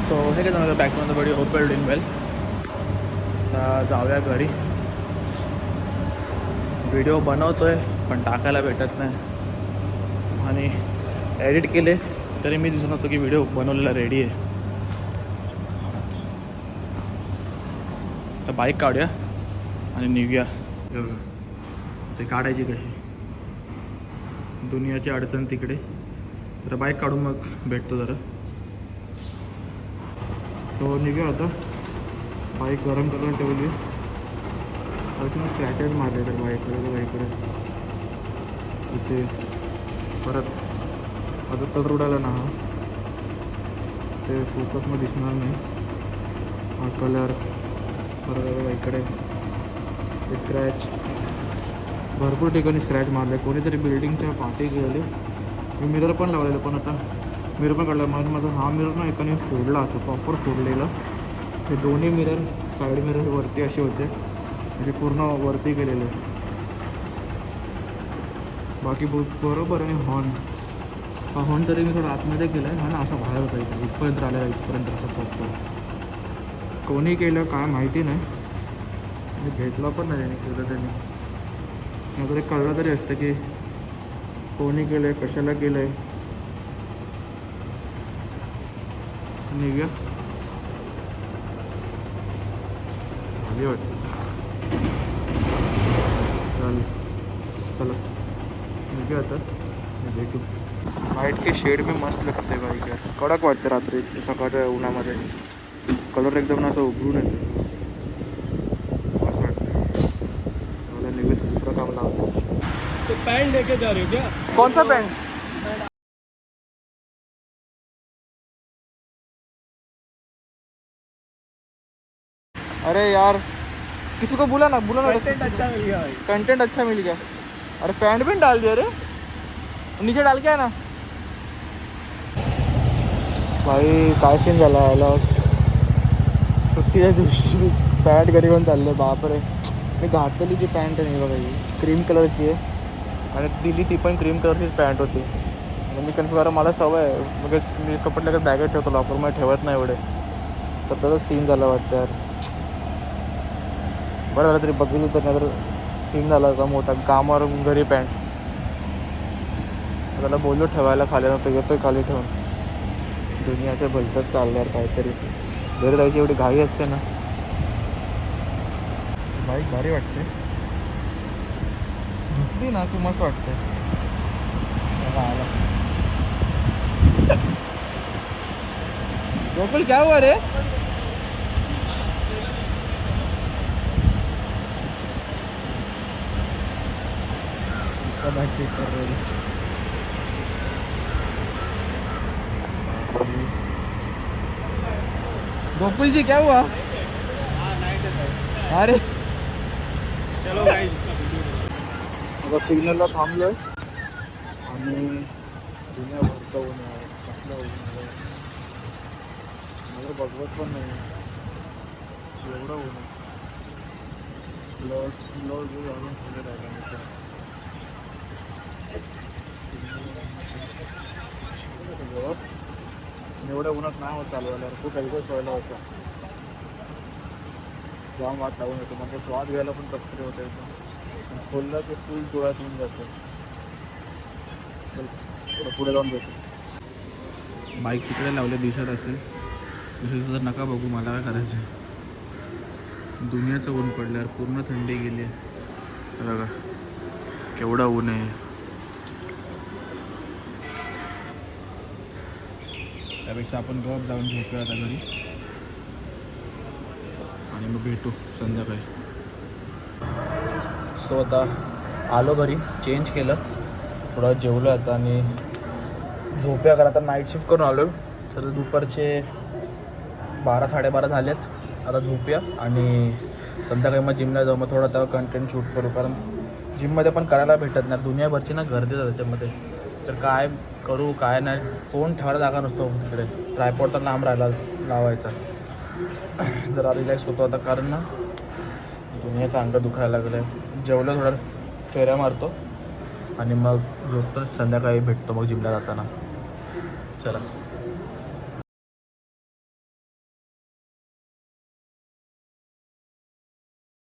So हे काय झालं back to the video. Hope you doing well. आता जाऊया घरी. व्हिडिओ बनवतोय पण टाकायला भेटत नाही आणि एडिट केले तरी मी दिसत नव्हतं की व्हिडिओ बनवलेला रेडी आहे. तर बाईक काढूया आणि निघूया. ते काढायची कशी, दुनियाची अडचण तिकडे. जरा बाईक काढून मग भेटतो जरा. सो निघूया आता. बाईक गरम करून ठेवली. अजून स्क्रॅचेस मारले तर बाईकडे इथे परत अजून कलर उडाला ना. हा ते फोकसमध्ये दिसणार नाही. हा कलर परत इकडे ते स्क्रॅच भरपूर ठिकाणी स्क्रॅच मारले. कोणीतरी बिल्डिंगच्या पाठी गेले. मी मिरर पण लावलेलं पण आता मिरर पण काढला. म्हणून माझा हा मिरर ना एकाने फोडला, असं प्रॉपर फोडलेला. हे दोन्ही मिरर साईड मिरर वरती असे होते, म्हणजे पूर्ण वरती गेलेले. बाकी बरोबर. आणि हॉर्न तरी मी थोडा आतमध्ये केला आहे. हा ना असा बाहेर होता इथपर्यंत आलेला, इथपर्यंत असं प्रॉपर. कोणी केलं काय माहिती नाही. मी भेटला पण नाही केलं त्यांनी. नंतर कळलं तरी असतं की कोणी केलं आहे, कशाला केलं आहे. निघूया. आली वाटतं. चला निघूया आता. भेटू. लाईट की शेड में मस्त लगते बाईक यार. कडक वाटते रात्री सकाळच्या उन्हामध्ये. कलर एकदम असं उभरून येतो. मस्त वाटतं. मला निघूया. दुसरं काम लावतो. तो पैंट लेके जा रहे हो क्या? कौन सा पैंट? अरे यार किसी को बुला ना कंटेंट अच्छा मिल गया भाई. कंटेंट अच्छा मिल गया. अरे पैंट भी डाल दिया. अरे नीचे डाल के आहे ना भाई. काय सीन झाला याला. सुट्टीच्या दिवशी पॅन्ट घरी घेऊन चालले. बापरे. मी घातलेली जी पॅन्ट आहे बघा ही क्रीम कलरची आहे आणि दिली ती पण क्रीम कलरचीच पॅन्ट होती. आणि मी कन्फ्युज करा, मला सवय आहे मग मी कपडे लगेच बॅगेत ठेवतो, लॉकरमध्ये ठेवत नाही एवढे. तर त्याचा सीन झाला वाटतं यार. बरं झालं तरी बघितलं तर, नाही तर सीन झाला होता मोठा. कामावर घरी पॅन्ट. त्याला बोललो ठेवायला खाली, नव्हतं येतोय खाली ठेवून. दुनियाच्या भलतंच चालल्यावर काहीतरी. घरी जायची एवढी घाई असते ना. बाईक भारी वाटते. धुतली ना की मस्त वाटते. आला गोकुल क्या हुआ रे. इसका बाइक चेक कर रहे हैं. गोकुल जी क्या हुआ. अरे चलो गाइस. आता सिग्नलला थांबलोय आणि दुनिया भरता ऊन आहे. कसलं ऊन आहे मला बघवत पण नाही एवढं ऊन आहे. ब्लाउज घालून पुढे राहिला एवढ्या उन्हात नाही होत चालवायला. खूप काही सोयला होतं. जाम वाट लावून येतो. म्हणजे स्वाद घ्यायला पण कसतरी होतं येतं. खोलला ते फुल डोळ्यात येऊन जातं. थोडं पुढे जाऊन भेटू. बाईक तिकडे लावले दिसत असेल. दिसत तर नका बघू, मला काय करायचं. दुनियाचं ऊन पडल्यावर पूर्ण थंडी गेली आहे बघा. केवढा ऊन आहे. त्यापेक्षा आपण गप जाऊन झोपूया आता घरी आणि मग भेटू संध्याकाळी. सो आता आलो घरी, चेंज केलं, थोडं जेवलं आता आणि झोपूया. कारण आता नाईट शिफ्ट करून आलो. तर दुपारचे 12-12:30 झालेत. आता झोपूया आणि संध्याकाळी मग जिमला जाऊ. मग थोडं आता कंटेंट शूट करू. कारण जिममध्ये पण करायला भेटत नाही. दुनियाभरची ना गर्दी आहे त्याच्यामध्ये. तर काय करू काय नाही. फोन ठेवायला जागा नसतो तिकडे. ट्रायपॉड तर लांब राहिला लावायचा. जरा रिलॅक्स होतो आता कारण ना दुनियाचं अंग दुखायला लागलं आहे. जेवलं, थोडं फेऱ्या मारतो आणि मग झोपतो. संध्याकाळी भेटतो मग जिमला जाताना. चला.